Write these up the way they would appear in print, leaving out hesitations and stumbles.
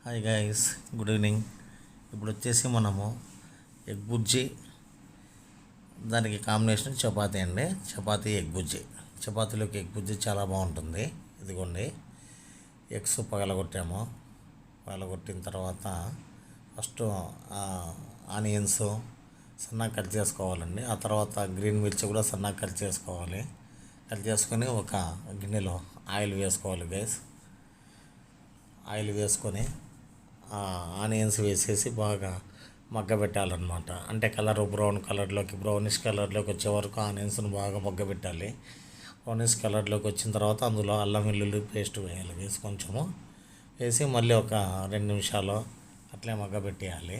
Hi guys, good evening. ఇప్పుడు వచ్చేసి మనము ఎగ్ బుజ్జి, దానికి కాంబినేషన్ చపాతీ అండి. చపాతీ ఎగ్ బుజ్జి, చపాతీలోకి ఎగ్ బుజ్జి చాలా బాగుంటుంది. ఇదిగోండి, ఎగ్స్ పగలగొట్టిన తర్వాత ఫస్ట్ ఆనియన్స్ సన్నగా కట్ చేసుకోవాలండి. ఆ తర్వాత గ్రీన్ మిర్చి కూడా సన్నగా కట్ చేసుకోవాలి. కట్ చేసుకొని ఒక గిన్నెలో ఆయిల్ వేసుకోవాలి గైస్. ఆయిల్ వేసుకొని ఆనియన్స్ వేసేసి బాగా మగ్గబెట్టాలన్నమాట. అంటే బ్రౌనిష్ కలర్లోకి వచ్చే వరకు ఆనియన్స్ని బాగా మగ్గబెట్టాలి. బ్రౌనిష్ కలర్లోకి వచ్చిన తర్వాత అందులో అల్లం వెల్లుల్లి పేస్ట్ వేయాలి వేసి కొంచెము వేసి మళ్ళీ ఒక 2 నిమిషాలు అట్లే మగ్గబెట్టేయాలి.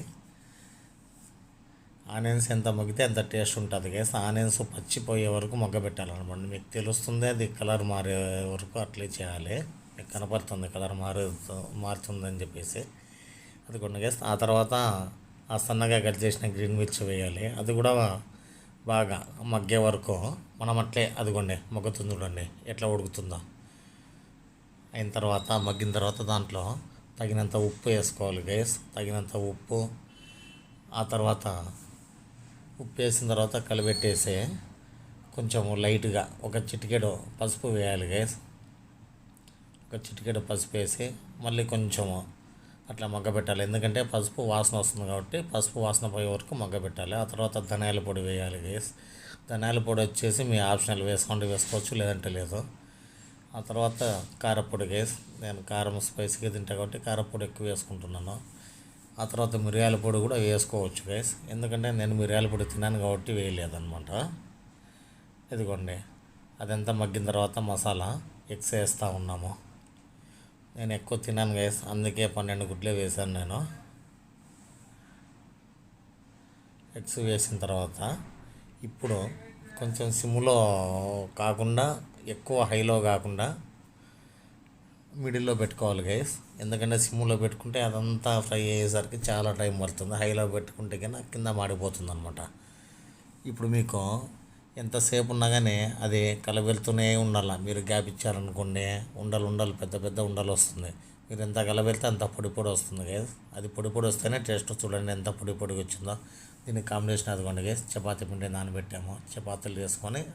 ఆనియన్స్ ఎంత మగ్గితే అంత టేస్ట్ ఉంటుంది గైస్. ఆనియన్స్ పచ్చిపోయే వరకు మగ్గబెట్టాలన్నమాట. మీకు తెలుస్తుంది, అది కలర్ మారే వరకు అట్లే చేయాలి. మీకు కనపడుతుంది కలర్ మారుతుందని చెప్పేసి. అది కొన్ని గైస్. ఆ తర్వాత ఆ సన్నగా కట్ చేసిన గ్రీన్ మిర్చి వేయాలి. అది కూడా బాగా మగ్గే వరకు మనం అట్లే అదిగోండి మగ్గుతుంది చూడండి ఎట్లా ఉడుకుతుందో. మగ్గిన తర్వాత దాంట్లో తగినంత ఉప్పు వేసుకోవాలి గైస్. తగినంత ఉప్పు. ఆ తర్వాత ఉప్పు వేసిన తర్వాత కలిపెట్టేసి కొంచెం లైట్గా ఒక చిటికెడు పసుపు వేయాలి గైస్. ఒక చిటికెడు పసుపు వేసి మళ్ళీ కొంచెము అట్లా మగ్గబెట్టాలి. ఎందుకంటే పసుపు వాసన వస్తుంది కాబట్టి పసుపు వాసన పోయే వరకు మగ్గబెట్టాలి. ఆ తర్వాత ధనియాల పొడి వేయాలి గైస్. ధనియాల పొడి వచ్చేసి మీ ఆప్షనల్ వేసుకోవచ్చు, లేదంటే లేదు. ఆ తర్వాత కారపొడి గైస్. నేను కారం స్పైసీగా తింటా కాబట్టి కారపొడి ఎక్కువ వేసుకుంటున్నాను. ఆ తర్వాత మిరియాల పొడి కూడా వేసుకోవచ్చు గైస్. ఎందుకంటే నేను మిరియాల పొడి తిన్నాను కాబట్టి వేయలేదన్నమాట. ఇదిగోండి, అదంతా మగ్గిన తర్వాత మసాలా ఎగ్స్ వేస్తూ ఉన్నాము. నేను ఎక్కువ తిన్నాను గైస్, అందుకే 12 గుడ్లే వేశాను నేను. ఎగ్స్ వేసిన తర్వాత ఇప్పుడు కొంచెం సిమ్లో కాకుండా ఎక్కువ హైలో కాకుండా మిడిల్లో పెట్టుకోవాలి గైస్. ఎందుకంటే సిమ్లో పెట్టుకుంటే అదంతా ఫ్రై అయ్యేసరికి చాలా టైం పడుతుంది. హైలో పెట్టుకుంటే కన్నా కింద మాడిపోతుంది అనమాట. ఇప్పుడు మీకు ఎంతసేపు ఉన్నా కానీ అది కలబెడుతూనే ఉండాలి. మీరు గ్యాప్ ఇచ్చారనుకోండి ఉండలు పెద్ద పెద్ద ఉండలు వస్తుంది. మీరు ఎంత కలబెడితే అంత పొడి వస్తుంది గైస్. అది పొడి వస్తేనే టేస్ట్. చూడండి ఎంత పొడి వచ్చిందో. దీనికి కాంబినేషన్ అదిగోండి గైస్. చపాతీ పిండి నానబెట్టాము. చపాతీలు వేసుకొని